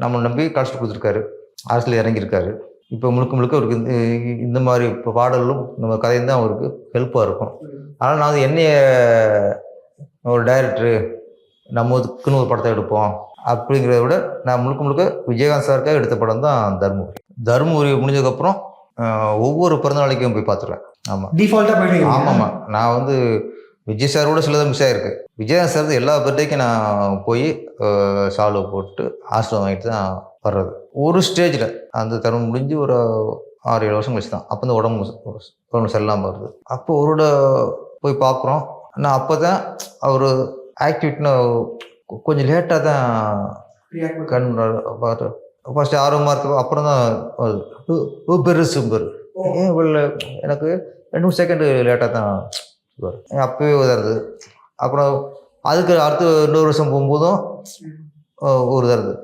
நம்ம நம்பி காசு கொடுத்துருக்காரு, அரசியல் இறங்கியிருக்காரு. இப்போ முழுக்க முழுக்க அவருக்கு இந்த மாதிரி இப்போ பாடலும் நம்ம கதையும் தான் அவருக்கு ஹெல்ப்பாக இருக்கும். ஆனால் நான் வந்து என்னைய ஒரு டைரக்டரு நம்மதுக்குன்னு ஒரு படத்தை எடுப்போம் அப்படிங்கிறத விட நான் முழுக்க முழுக்க விஜயகாந்த் சாருக்காக எடுத்த படம் தான் தர்மபுரி. தர்மபுரி முடிஞ்சதுக்கப்புறம் ஒவ்வொரு பிறந்தநாளைக்கும் போய் பார்த்துருவேன். ஆமாம், டிஃபால்ட்டாக போயிடுவீங்க. ஆமாம்மா. நான் வந்து விஜய் சாரோட சிலதான் மிஸ் ஆகிருக்கு. விஜயகாந்த் சார் எல்லா பர்த்டேக்கும் நான் போய் சால்வை போட்டு ஆசிர்வாதம் வாங்கிட்டு தான் வர்றது. ஒரு ஸ்டேஜில் அந்த தருணம் முடிஞ்சு ஒரு 6-7 வருஷம் கழிச்சு தான் அப்போ வந்து உடம்பு சரியில்லாமல் வருது. அப்போ அவரோட போய் பார்க்குறோம். நான் அப்போ தான் அவர் ஆக்டிவிட்டின்னு கொஞ்சம் லேட்டாக தான் கண் பார்த்து ஃபஸ்ட்டு ஆர்வமாக இருக்கு. அப்புறம் தான் பெருசு ஏன் இவ்வளோ எனக்கு 2 செகண்டு லேட்டாக தான் வரும். அப்போவே வருது. அப்புறம் அதுக்கு அடுத்து இன்னொரு வருஷம் போகும்போதும் ஒரு இதாக இருக்குது.